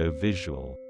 audio-visual.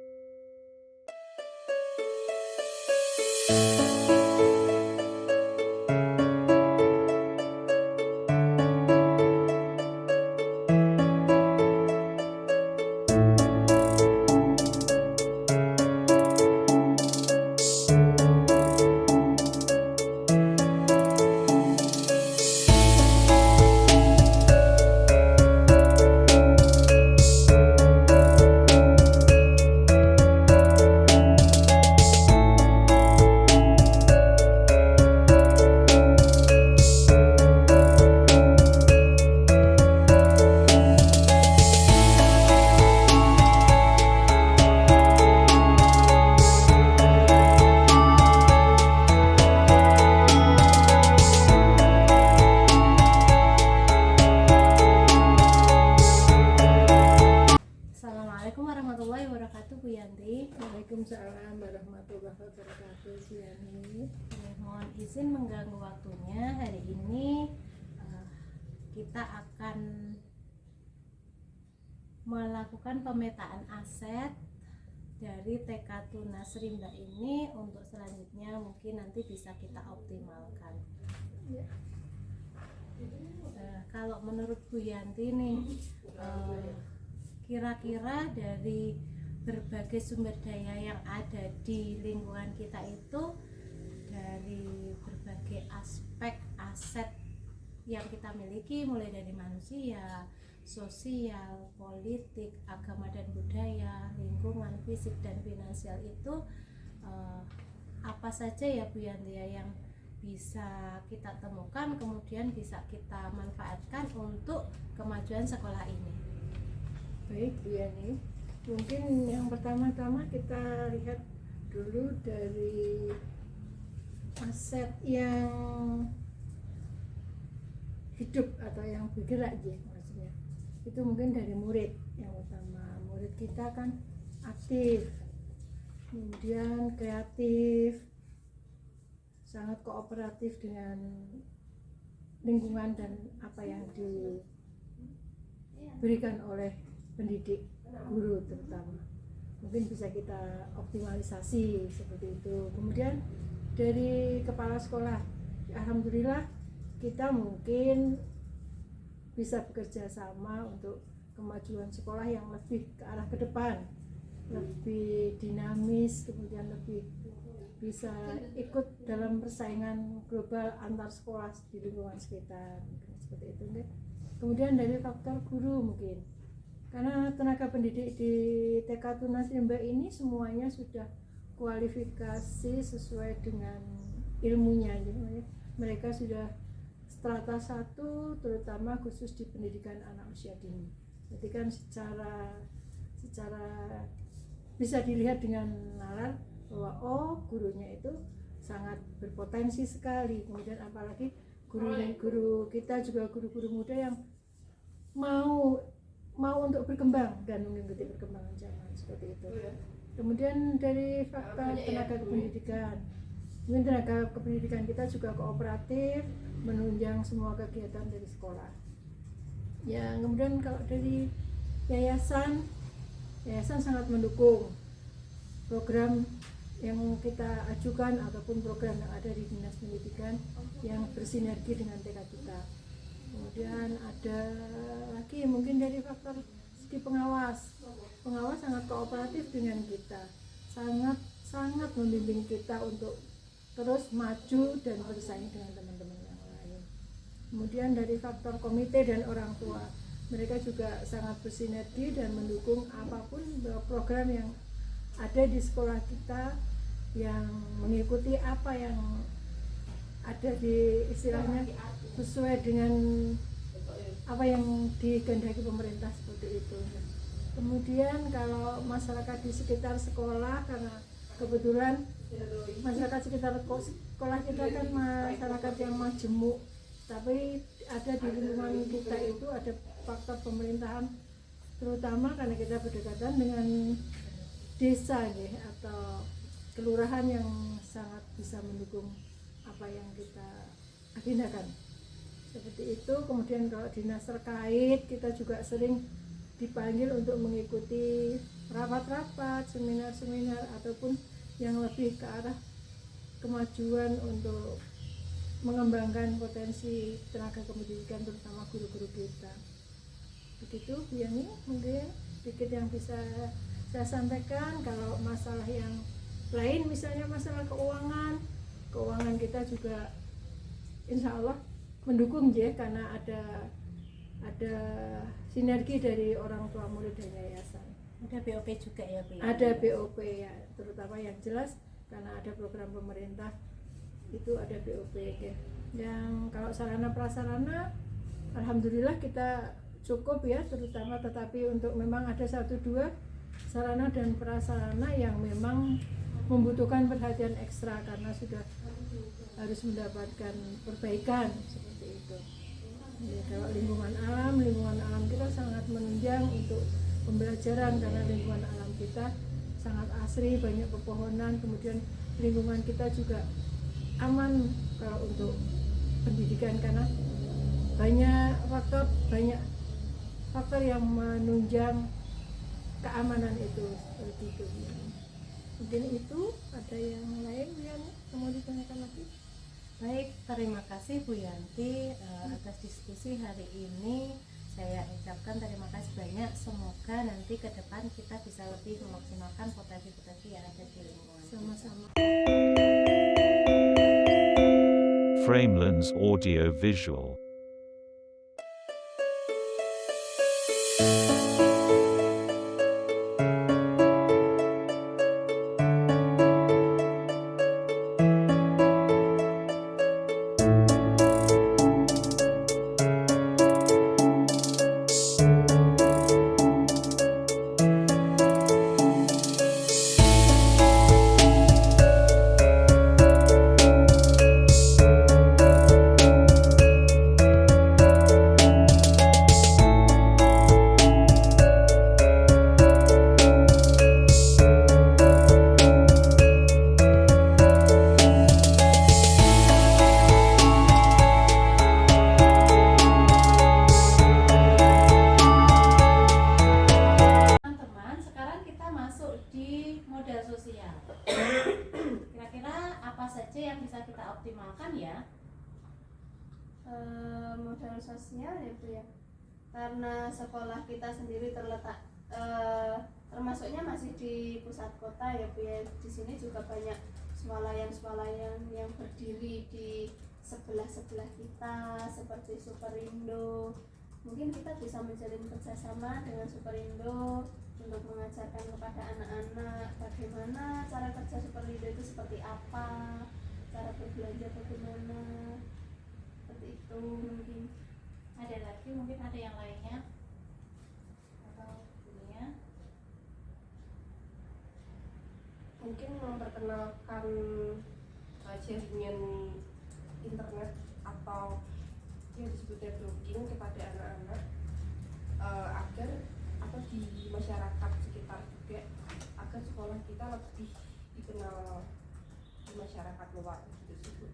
Assalamualaikum warahmatullahi wabarakatuh, Bu Yanti. Waalaikumsalam warahmatullahi wabarakatuh, Bu Yani. Mohon izin mengganggu waktunya. Hari ini kita akan melakukan pemetaan aset dari TK Tunas Rimba ini. Untuk selanjutnya mungkin nanti bisa kita optimalkan. Kalau menurut Bu Yanti nih, kira-kira dari berbagai sumber daya yang ada di lingkungan kita itu, dari berbagai aspek aset yang kita miliki, mulai dari manusia, sosial, politik, agama dan budaya, lingkungan, fisik dan finansial itu apa saja ya Bu Yanti yang bisa kita temukan, kemudian bisa kita manfaatkan untuk kemajuan sekolah ini. Baik, Bu Yani. Mungkin yang pertama-tama kita lihat dulu dari aset yang hidup atau yang bergerak ya, maksudnya. Itu mungkin dari murid. Yang pertama, murid kita kan aktif, kemudian kreatif, sangat kooperatif dengan lingkungan dan apa yang diberikan oleh pendidik, guru terutama. Mungkin bisa kita optimalisasi seperti itu. Kemudian dari kepala sekolah, alhamdulillah kita mungkin bisa bekerja sama untuk kemajuan sekolah yang lebih ke arah ke depan, lebih dinamis, kemudian lebih bisa ikut dalam persaingan global antar sekolah di lingkungan sekitar, seperti itu. Kemudian dari faktor guru mungkin, karena tenaga pendidik di TK Tunas Rimba ini semuanya sudah kualifikasi sesuai dengan ilmunya, gitu. Mereka sudah strata 1, terutama khusus di pendidikan anak usia dini. Jadi kan secara bisa dilihat dengan nalar bahwa gurunya itu sangat berpotensi sekali. Kemudian apalagi guru kita juga guru-guru muda yang mau untuk berkembang dan mengikuti perkembangan zaman, seperti itu. Kemudian dari faktor tenaga kependidikan, mungkin tenaga kependidikan kita juga kooperatif menunjang semua kegiatan dari sekolah. Ya, kemudian kalau dari yayasan sangat mendukung program yang kita ajukan ataupun program yang ada di Dinas Pendidikan yang bersinergi dengan TK kita. Kemudian ada lagi mungkin dari faktor segi pengawas sangat kooperatif dengan kita, sangat membimbing kita untuk terus maju dan bersaing dengan teman-teman yang lain. Kemudian dari faktor komite dan orang tua, mereka juga sangat bersinergi dan mendukung apapun program yang ada di sekolah kita yang mengikuti apa yang ada di istilahnya sesuai dengan apa yang dikehendaki pemerintah, seperti itu. Kemudian kalau masyarakat di sekitar sekolah, karena kebetulan masyarakat sekitar sekolah kita kan masyarakat yang majemuk, tapi ada di lingkungan kita itu ada faktor pemerintahan, terutama karena kita berdekatan dengan desa ya, atau kelurahan yang sangat bisa mendukung apa yang kita agendakan. Seperti itu. Kemudian kalau dinas terkait kita juga sering dipanggil untuk mengikuti rapat-rapat, seminar-seminar ataupun yang lebih ke arah kemajuan untuk mengembangkan potensi tenaga kependidikan terutama guru-guru kita. Begitu Bu Yani, mungkin sedikit yang bisa saya sampaikan. Kalau masalah yang lain misalnya masalah keuangan kita juga insya Allah mendukung ya, karena ada sinergi dari orang tua murid dan yayasan. Ada BOP juga ya Bu? Ada BOP ya, terutama yang jelas karena ada program pemerintah itu ada BOP ya. Yang kalau sarana prasarana alhamdulillah kita cukup ya, terutama, tetapi untuk memang ada 1-2 sarana dan prasarana yang memang membutuhkan perhatian ekstra karena sudah harus mendapatkan perbaikan seperti itu. Ya, kalau lingkungan alam kita sangat menunjang untuk pembelajaran karena lingkungan alam kita sangat asri, banyak pepohonan, kemudian lingkungan kita juga aman kalau untuk pendidikan karena banyak faktor yang menunjang keamanan itu seperti itu. Mungkin itu, ada yang lain yang mau ditanyakan lagi? Baik, terima kasih Bu Yanti atas diskusi hari ini. Saya ucapkan terima kasih banyak. Semoga nanti ke depan kita bisa lebih memaksimalkan potensi-potensi yang ada di lingkungan. Sama-sama. Framelens Audio Visual. optimalkan ya? Modal sosial ya Bu ya, karena sekolah kita sendiri terletak termasuknya masih di pusat kota ya Bu ya. Di sini juga banyak swalayan yang berdiri di sebelah kita seperti Superindo. Mungkin kita bisa menjalin kerjasama dengan Superindo untuk mengajarkan kepada anak-anak bagaimana cara kerja Superindo itu seperti apa, cara berbelanja bagaimana, seperti itu. Mungkin ada lagi, mungkin ada yang lainnya atau punya? Mungkin memperkenalkan jaringan internet atau yang disebut networking kepada anak-anak agar atau di masyarakat sekitar juga, agar sekolah kita lebih dikenal di masyarakat luar gitu.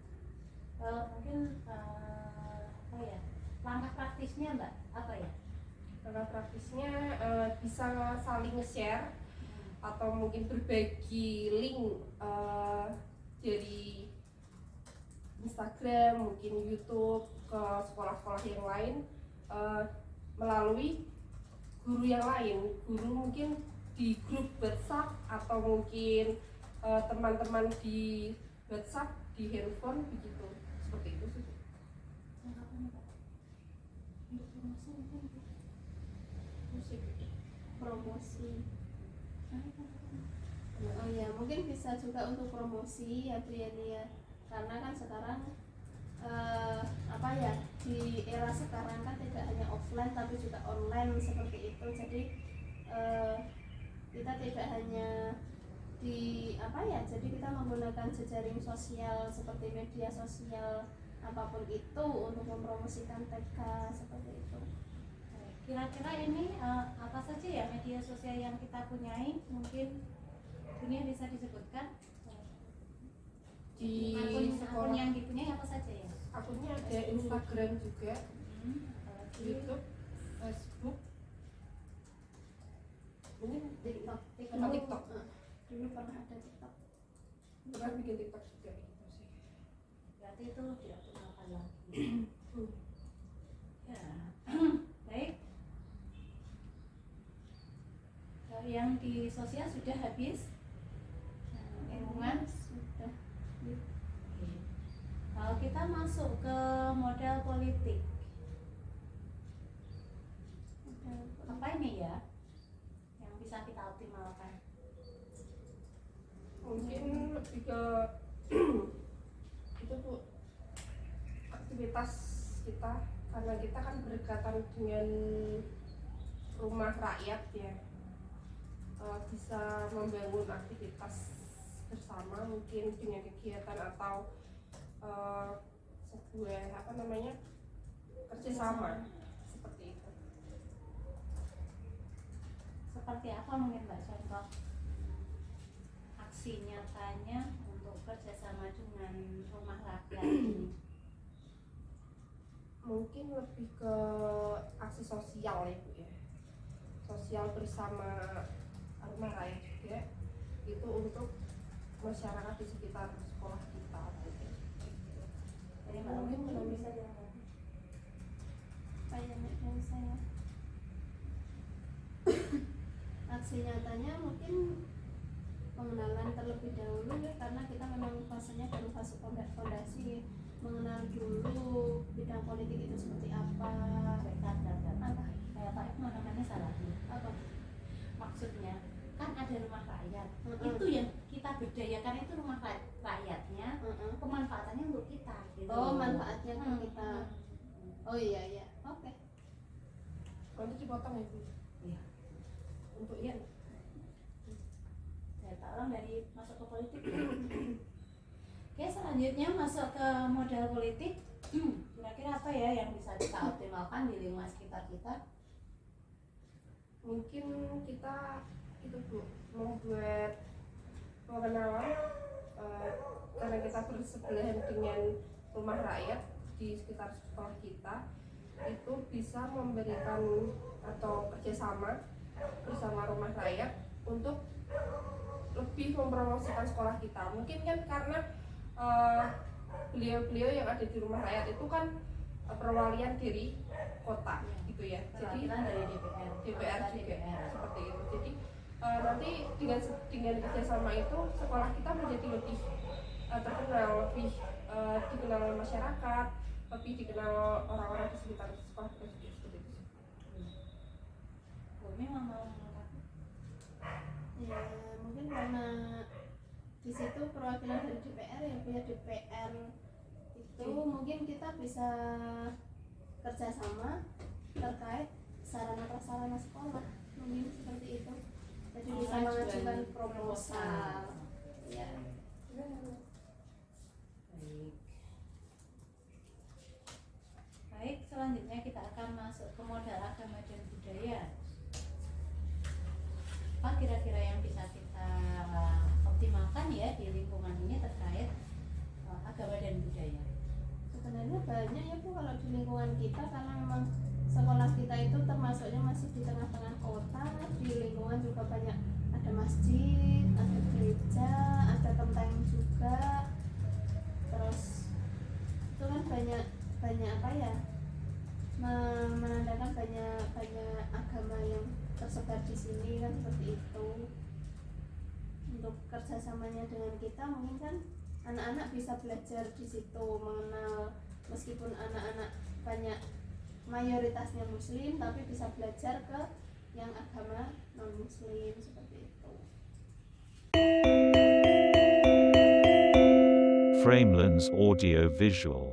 Mungkin apa ya, langkah praktisnya Mbak, apa ya? Langkah praktisnya bisa saling nge-share atau mungkin berbagi link dari Instagram, mungkin YouTube ke sekolah-sekolah yang lain melalui guru yang lain. Guru mungkin di grup WhatsApp atau mungkin teman-teman di WhatsApp, di handphone begitu, seperti itu sih. promosi. Oh ya, mungkin bisa juga untuk promosi ya Bu Yani ya. Karena kan sekarang apa ya, di era sekarang kan tidak hanya offline tapi juga online seperti itu. Jadi kita tidak hanya di apa ya, jadi kita menggunakan jejaring sosial seperti media sosial apapun itu untuk mempromosikan TK seperti itu. Kira-kira ini apa saja ya media sosial yang kita punyai? Mungkin dunia bisa disebutkan Di akun sekolah yang dipunyai apa saja ya? akunnya ada Instagram juga, YouTube, Facebook, mungkin TikTok. TikTok. Dulu pernah ada TikTok. pernah bikin TikTok juga gitu sih. Berarti itu dioptimalkan lagi. Ya, baik. Kalau yang di sosial sudah habis, lingkungan Sudah. Oke. Kalau kita masuk ke model politik, apa ini ya yang bisa kita optimalkan? Mungkin lebih ke itu tuh aktivitas kita, karena kita kan berdekatan dengan rumah rakyat ya. Bisa membangun aktivitas bersama mungkin dengan kegiatan atau sebuah apa namanya kerjasama seperti itu. Seperti apa mungkin Mbak contoh aksi nyatanya untuk kerjasama dengan rumah rakyat ini? Mungkin lebih ke aksi sosial ya Bu ya, sosial bersama rumah rakyat juga, itu untuk masyarakat di sekitar sekolah kita mungkin. Jadi Mbak mungkin belum bisa jalan. Kayaknya dari saya. Aksi nyatanya mungkin pengenalan terlebih dahulu ya, karena kita memang fasenya baru fase fondasi, mengenal dulu bidang politik itu seperti apa. Apa? Kayak Pak Ibnu namanya salah. Apa? Maksudnya kan ada rumah rakyat, Mm-mm. itu yang kita berdayakan itu rumah rakyatnya, pemanfaatannya untuk kita gitu. Oh, manfaatnya ke kita. Hmm. Oh iya iya. Oke. Nanti dipotong ya Bu. Iya. Untuk Iya. itu. Saya orang dari masuk ke politik. Oke, selanjutnya masuk ke model politik. Kira-kira apa ya yang bisa kita optimalkan di lingkungan sekitar kita? Mungkin kita itu Bu membuat pengenalan karena kita bersebelahan dengan rumah rakyat di sekitar sekolah kita, itu bisa memberikan atau kerjasama bersama rumah rakyat untuk lebih mempromosikan sekolah kita. Mungkin kan karena beliau-beliau yang ada di rumah rakyat itu kan perwalian dari kota gitu ya. Jadi Perwakilan dari DPR DPR juga DPR. seperti itu. Jadi nanti dengan kerjasama itu sekolah kita menjadi lebih terkenal, lebih dikenal masyarakat, lebih dikenal orang-orang di sekitar sekolah kita juga seperti itu. Bumi mau melengkapi? Ya mungkin karena di situ perwakilan dari DPR ya, punya DPR itu mungkin kita bisa kerjasama terkait sarana prasarana sekolah, mungkin seperti itu. Jadi bisa mengajukan proposal. Ya. Baik. Baik, selanjutnya kita akan masuk ke modal agama dan budaya. Apa kira-kira yang bisa kita optimalkan ya di lingkungan ini terkait agama dan budaya? Sebenarnya banyak ya Bu kalau di lingkungan kita, karena memang sekolah kita itu termasuknya masih di tengah-tengah kota. Di lingkungan juga banyak, ada masjid, ada gereja, ada kelenteng juga. Terus itu kan banyak apa ya, menandakan banyak agama yang tersebar di sini kan, seperti itu. Untuk kerjasamanya dengan kita mungkin kan anak-anak bisa belajar di situ, mengenal, meskipun anak-anak banyak mayoritasnya muslim tapi bisa belajar ke yang agama non muslim seperti itu. Framelens Audio Visual.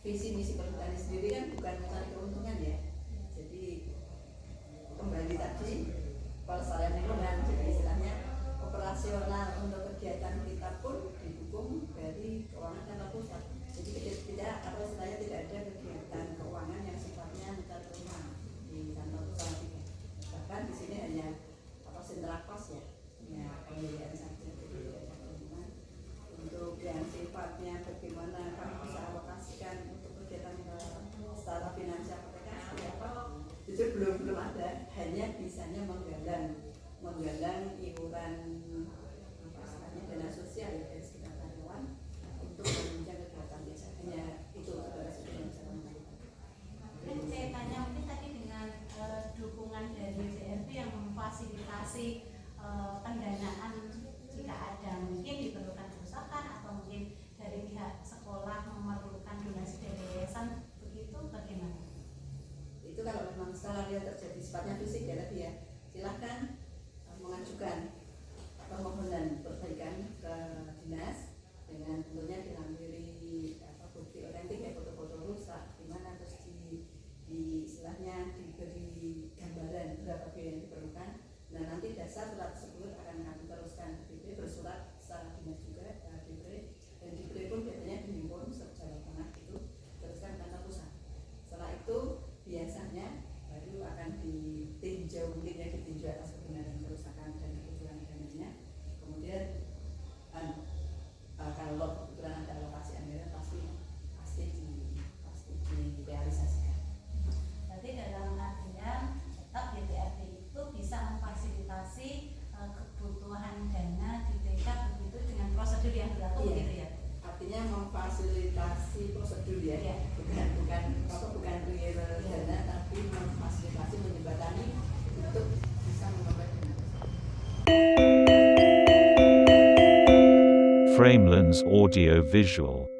visi misi perhutani sendiri kan bukan mencari keuntungan ya. Jadi kembali tadi pelestarian lingkungan, jadi istilahnya operasional untuk kegiatan kita pun didukung dari keuangan kantor pusat. Jadi tidak apa istilahnya tidak ada kegiatan keuangan yang sifatnya mencari keuntungan di kantor pusat. Bahkan di sini hanya apa sentra kos ya, pembiayaan saja. Jadi tidak ada keuntungan. Untuk yang sifatnya bagaimana kami bisa alokasikan untuk kegiatan secara finansial mereka seperti apa, jujur belum ada. Hanya bisanya menggalang iuran apa istilahnya dana sosial ya dari sekitar karyawan untuk menunjang kegiatan biasa. Hanya itu saudara yang bisa kami lakukan. Mungkin saya tanya mungkin tadi dengan dukungan dari JRP yang memfasilitasi pendanaan jika ada mungkin diperlukan kerusakan atau mungkin dari pihak sekolah memerlukan donasi dari yayasan, begitu bagaimana? Itu kalau memang skenario terjadi sifatnya fisik ya tadi ya, silahkan mengajukan permohonan perbaikan ke dinas dengan tentunya dilampiri bukti otentik ya, foto-foto rusak gimana, terus di istilahnya diberi gambaran berapa biaya yang diperlukan. Nah nanti dasar surat tersebut akan kami teruskan ke DPR, bersurat secara dinas juga ke DPR, dan DPR pun biasanya dihimpun Jawa Tengah itu teruskan ke kantor pusat. Setelah itu biasanya baru akan ditinjau, mungkin ya ditinjau atas kebenaran kerusakan dan kebutuhan dananya. Kemudian kalau kebetulan ada alokasi anggaran pasti direalisasikan. Berarti dalam artian tetap DPRD itu bisa memfasilitasi kebutuhan dana di TK begitu dengan prosedur yang berlaku gitu ya. Artinya memfasilitasi prosedur ya, Iya. bukan real dana, tapi memfasilitasi, menjembatani untuk bisa memperoleh dana. Framelens Audio Visual